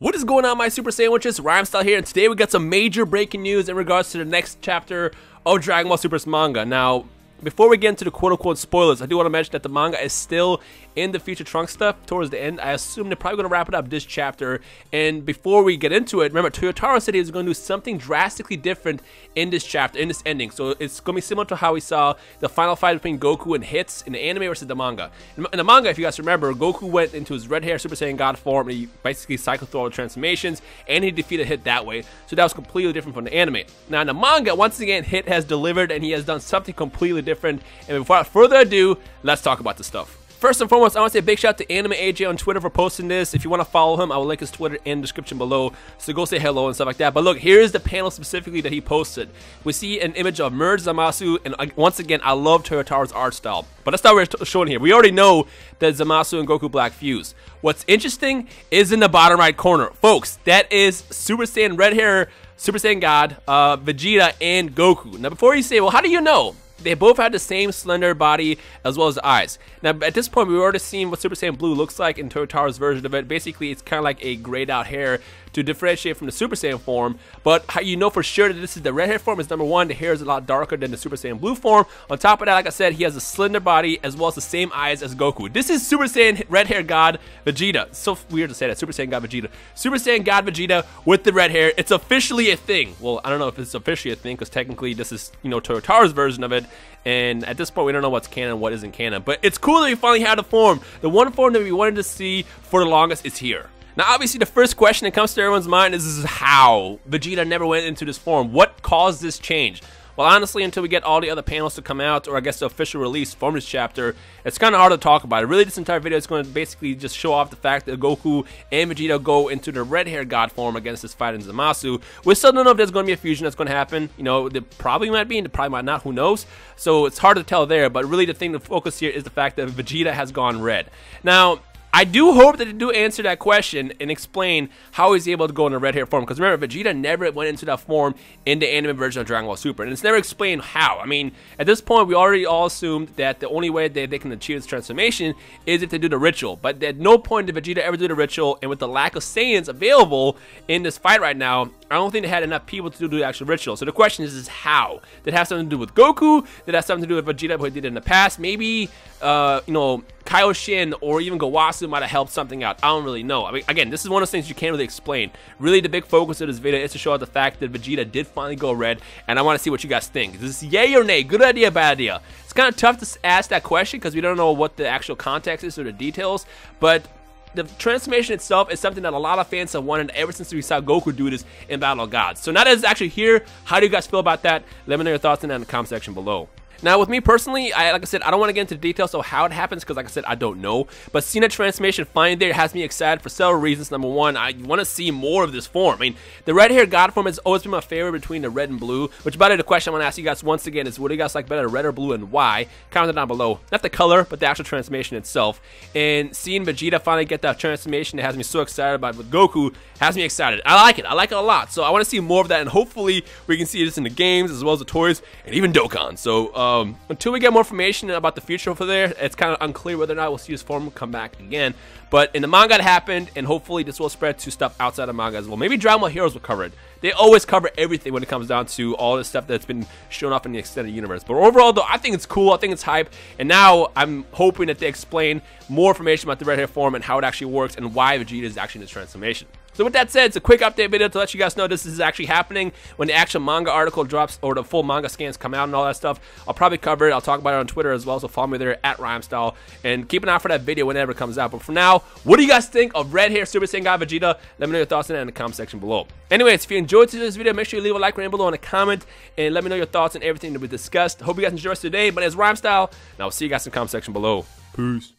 What is going on, my Super Sandwiches? Rhymestyle here, and today we got some major breaking news in regards to the next chapter of Dragon Ball Super's manga. Now, before we get into the quote-unquote spoilers, I do want to mention that the manga is still in the future Trunks stuff towards the end. I assume they're probably going to wrap it up this chapter. And before we get into it, remember, Toyotaro said he was going to do something drastically different in this chapter, in this ending. So it's going to be similar to how we saw the final fight between Goku and Hits in the anime versus the manga. In the manga, if you guys remember, Goku went into his red hair Super Saiyan God form, and he basically cycled through all the transformations, and he defeated Hit that way. So that was completely different from the anime. Now in the manga, once again, Hit has delivered, and he has done something completely different. And without further ado, let's talk about the stuff. First and foremost, I want to say a big shout out to Anime AJ on Twitter for posting this. If you want to follow him, I will link his Twitter in the description below, so go say hello and stuff like that. But look, here's the panel specifically that he posted. We see an image of merged Zamasu, and once again, I love Toyotaro's art style. But that's not what we're showing here. We already know that Zamasu and Goku Black fuse. What's interesting is in the bottom right corner. Folks, that is Super Saiyan Red Hair, Super Saiyan God, Vegeta, and Goku. Now, before you say, well, how do you know? They both had the same slender body as well as the eyes. Now, at this point, we've already seen what Super Saiyan Blue looks like in Toyotaro's version of it. Basically, it's kind of like a grayed out hair to differentiate from the Super Saiyan form. But how you know for sure that this is the red hair form is number one, the hair is a lot darker than the Super Saiyan Blue form. On top of that, like I said, he has a slender body as well as the same eyes as Goku. This is Super Saiyan Red Hair God Vegeta. It's so weird to say that, Super Saiyan God Vegeta. Super Saiyan God Vegeta with the red hair. It's officially a thing. Well, I don't know if it's officially a thing because technically this is, you know, Toyotaro's version of it. And at this point, we don't know what's canon and what isn't canon. But it's cool that we finally had a form. The one form that we wanted to see for the longest is here. Now, obviously, the first question that comes to everyone's mind is how Vegeta never went into this form. What caused this change? Well, honestly, until we get all the other panels to come out, or I guess the official release from this chapter, it's kind of hard to talk about it. Really, this entire video is going to basically just show off the fact that Goku and Vegeta go into the red hair god form against this fight in Zamasu. We still don't know if there's going to be a fusion that's going to happen. You know, there probably might be, and there probably might not, who knows? So it's hard to tell there, but really the thing to focus here is the fact that Vegeta has gone red. Now, I do hope that they do answer that question and explain how he's able to go in a red hair form. Because remember, Vegeta never went into that form in the anime version of Dragon Ball Super. And it's never explained how. I mean, at this point, we already all assumed that the only way that they can achieve this transformation is if they do the ritual. But at no point did Vegeta ever do the ritual. And with the lack of Saiyans available in this fight right now, I don't think they had enough people to do the actual ritual. So the question is how? Did it have something to do with Goku? Did it have something to do with Vegeta, who did it in the past? Maybe, you know, Kaioshin or even Gowasu might have helped something out. I don't really know. I mean, again, this is one of those things you can't really explain. Really, the big focus of this video is to show out the fact that Vegeta did finally go red, and I want to see what you guys think. Is this yay or nay? Good idea, bad idea? It's kind of tough to ask that question because we don't know what the actual context is or the details, but the transformation itself is something that a lot of fans have wanted ever since we saw Goku do this in Battle of Gods. So now that it's actually here, how do you guys feel about that? Let me know your thoughts in the comment section below. Now, with me personally, like I said, I don't want to get into the details of how it happens because, like I said, I don't know. But seeing that transformation finally there has me excited for several reasons. Number one, I want to see more of this form. I mean, the red hair god form has always been my favorite between the red and blue. Which, by the way, the question I want to ask you guys once again is, what do you guys like better, red or blue, and why? Comment down below. Not the color, but the actual transformation itself. And seeing Vegeta finally get that transformation that has me so excited about with Goku has me excited. I like it. I like it a lot. So I want to see more of that, and hopefully we can see this in the games as well as the toys and even Dokkan. So until we get more information about the future over there, it's kind of unclear whether or not we'll see this form come back again. But in the manga it happened, and hopefully this will spread to stuff outside of manga as well. Maybe Dragon Ball Heroes will cover it. They always cover everything when it comes down to all this stuff that's been shown off in the extended universe. But overall, though, I think it's cool. I think it's hype. And now I'm hoping that they explain more information about the red hair form and how it actually works and why Vegeta is actually in this transformation. So with that said, it's a quick update video to let you guys know this is actually happening. When the actual manga article drops or the full manga scans come out and all that stuff, I'll probably cover it. I'll talk about it on Twitter as well, so follow me there at Rhymestyle. And keep an eye for that video whenever it comes out. But for now, what do you guys think of red hair Super Saiyan God Vegeta? Let me know your thoughts on that in the comment section below. Anyways, if you enjoyed today's video, make sure you leave a like right below and a comment. And let me know your thoughts on everything that we discussed. Hope you guys enjoy the rest of the day. But it's Rhymestyle, and I'll see you guys in the comment section below. Peace.